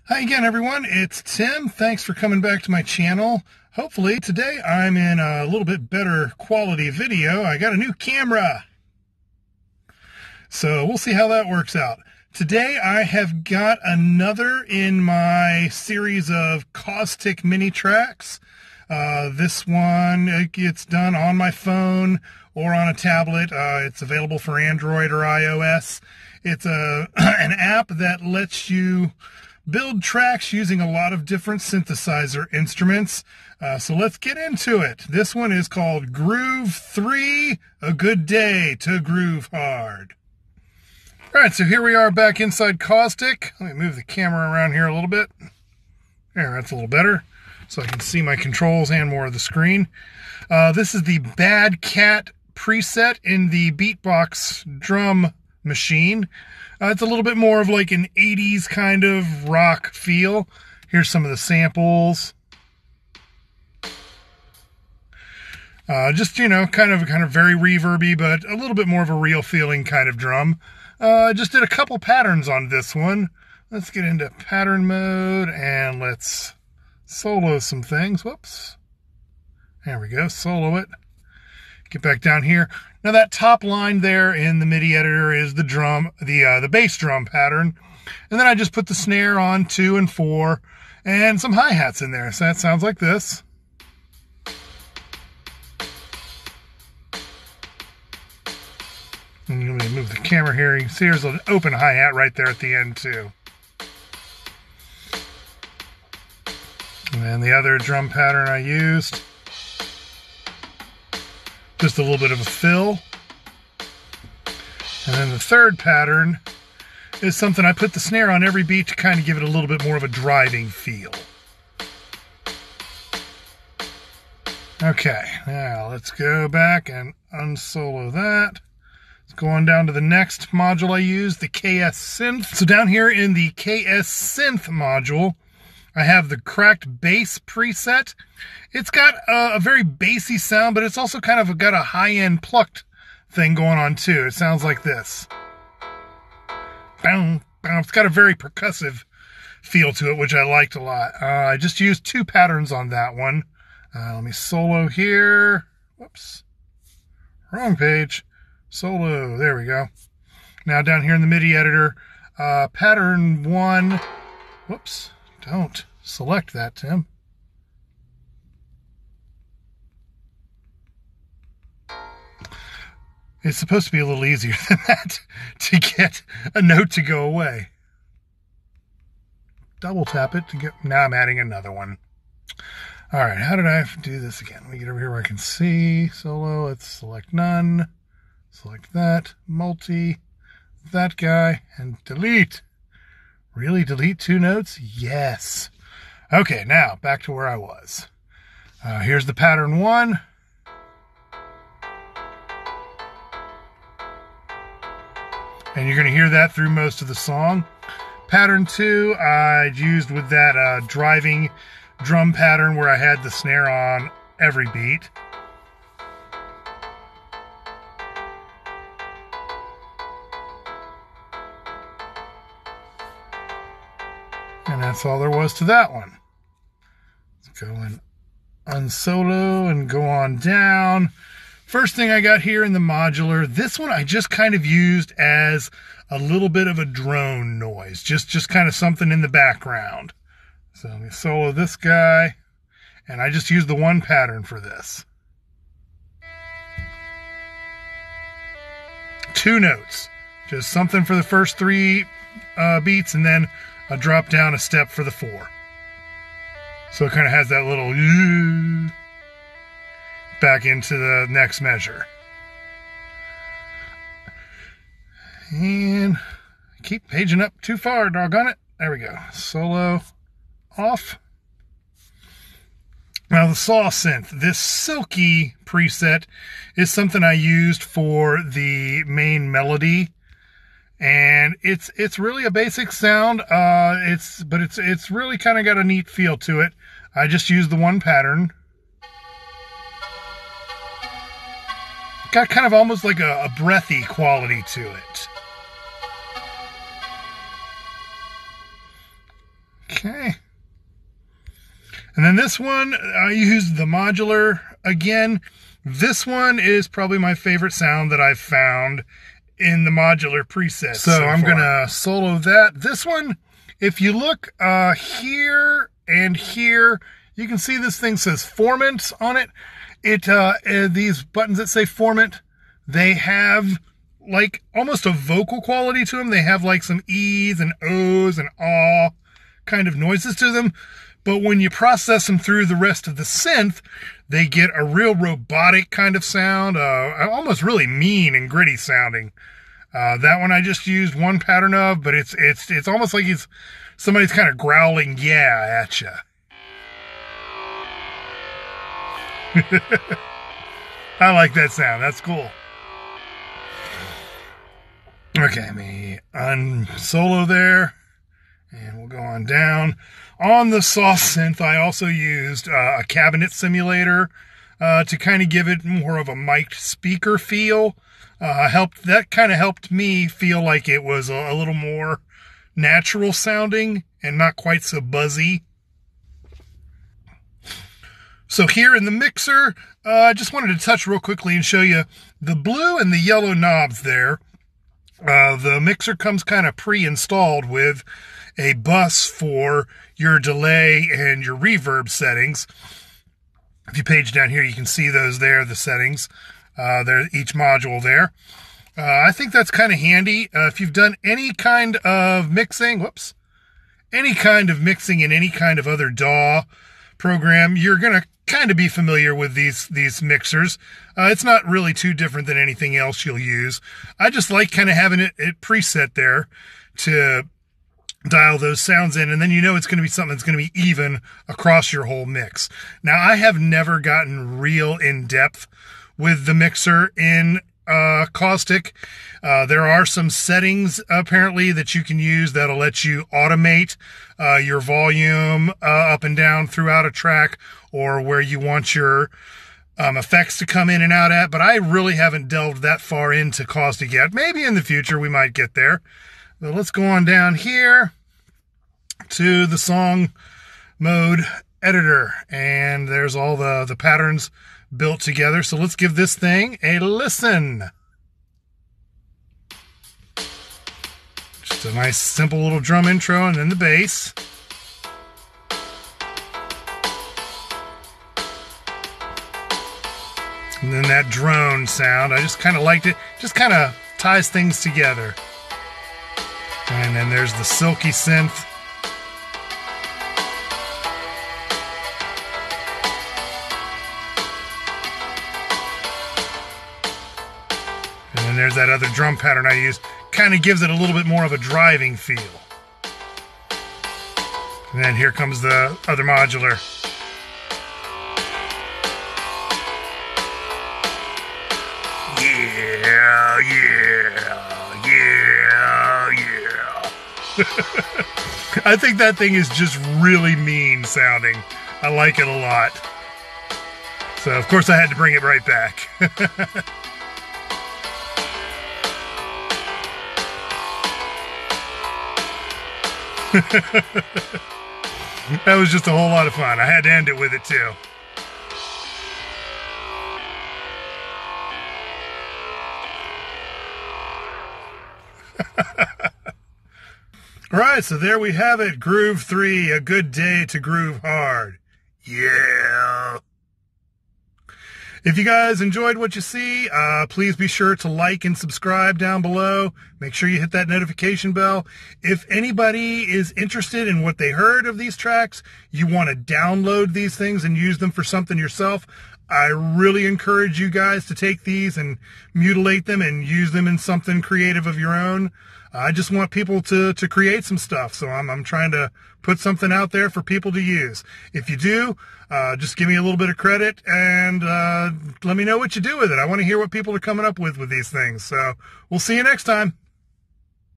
Hi again, everyone. It's Tim. Thanks for coming back to my channel. Hopefully today I'm in a little bit better quality video. I got a new camera, so we'll see how that works out. Today I have got another in my series of Caustic mini tracks. This one, it gets done on my phone or on a tablet. It's available for Android or iOS. It's an app that lets you build tracks using a lot of different synthesizer instruments. So let's get into it. This one is called Groove 3, A Good Day to Groove Hard. All right, so here we are back inside Caustic. Let me move the camera around here a little bit. There, that's a little better, so I can see my controls and more of the screen. This is the Bad Cat preset in the Beatbox drum machine. It's a little bit more of like an 80s kind of rock feel. Here's some of the samples. Just, you know, kind of very reverby, but a little bit more of a real feeling kind of drum. I just did a couple patterns on this one. Let's get into pattern mode and let's solo some things. Whoops. There we go. Solo it. Get back down here. Now that top line there in the MIDI editor is the drum, the bass drum pattern. And then I just put the snare on 2 and 4 and some hi-hats in there. So that sounds like this. And let me move the camera here. You can see there's an open hi-hat right there at the end too. And then the other drum pattern I used, just a little bit of a fill. And then the third pattern is something I put the snare on every beat to kind of give it a little bit more of a driving feel. Okay, now let's go back and unsolo that. Let's go on down to the next module I used, the KS Synth. So down here in the KS Synth module, I have the cracked bass preset. It's got a very bassy sound, but it's also kind of got a high-end plucked thing going on too. It sounds like this. It's got a very percussive feel to it, which I liked a lot. I just used 2 patterns on that one. Let me solo here. Whoops. Wrong page. Solo. There we go. Now down here in the MIDI editor, pattern 1. Whoops. Don't select that, Tim. It's supposed to be a little easier than that to get a note to go away. Double tap it to get... Now I'm adding another one. All right, how did I have to do this again? Let me get over here where I can see. Solo, let's select none. Select that. Multi. That guy. And delete. Really? Delete 2 notes? Yes. Okay, now back to where I was. Here's the pattern 1. And you're going to hear that through most of the song. Pattern 2, I used with that driving drum pattern where I had the snare on every beat. And that's all there was to that one. Let's go and unsolo and go on down. First thing I got here in the modular, this one I just kind of used as a little bit of a drone noise, just kind of something in the background. So let me solo this guy, and I just used the 1 pattern for this. 2 notes, just something for the first 3 beats, and then a drop down a step for the 4. So it kind of has that little back into the next measure. And keep paging up too far, doggone it. There we go. Solo off. Now the Saw Synth. This silky preset is something I used for the main melody. And it's really a basic sound. But it's really kind of got a neat feel to it. I just used the 1 pattern. Got kind of almost like a breathy quality to it. Okay. And then this one, I used the modular again. This one is probably my favorite sound that I've found in the modular presets. So I'm going to solo that. This one, if you look here and here, you can see this thing says Formant on it. These buttons that say Formant, they have like almost a vocal quality to them. They have like some E's and O's and ah kind of noises to them. But when you process them through the rest of the synth, they get a real robotic kind of sound, almost really mean and gritty sounding. That one I just used one pattern of, but it's almost like somebody's kind of growling yeah at you. I like that sound. That's cool. Okay, let me unsolo there, and we'll go on down. On the soft synth, I also used a cabinet simulator to kind of give it more of a mic'd speaker feel. That kind of helped me feel like it was a little more natural sounding and not quite so buzzy. So here in the mixer, I just wanted to touch real quickly and show you the blue and the yellow knobs there. The mixer comes kind of pre-installed with a bus for your delay and your reverb settings. If you page down here, you can see those there, the settings. They're each module there. I think that's kind of handy. If you've done any kind of mixing, any kind of mixing in any kind of other DAW program, you're going to kind of be familiar with these mixers. It's not really too different than anything else you'll use. I just like kind of having it preset there to dial those sounds in, and then you know it's going to be something that's going to be even across your whole mix. Now, I have never gotten real in-depth with the mixer in Caustic. There are some settings, apparently, that you can use that'll let you automate your volume up and down throughout a track, or where you want your effects to come in and out at, but I really haven't delved that far into Caustic yet. Maybe in the future we might get there. But let's go on down here to the song mode editor, and there's all the patterns built together. So let's give this thing a listen. Just a nice simple little drum intro and then the bass. And then that drone sound, I just kind of liked it. Just kind of ties things together. And then there's the silky synth. And then there's that other drum pattern I used. Kind of gives it a little bit more of a driving feel. And then here comes the other modular. I think that thing is just really mean sounding. I like it a lot. So, of course, I had to bring it right back. That was just a whole lot of fun. I had to end it with it, too. Alright, so there we have it. Groove 3, a good day to groove hard. Yeah! If you guys enjoyed what you see, please be sure to like and subscribe down below. Make sure you hit that notification bell. If anybody is interested in what they heard of these tracks, you want to download these things and use them for something yourself, I really encourage you guys to take these and mutilate them and use them in something creative of your own. I just want people to create some stuff, so I'm trying to put something out there for people to use. If you do, just give me a little bit of credit and let me know what you do with it. I want to hear what people are coming up with these things. So we'll see you next time.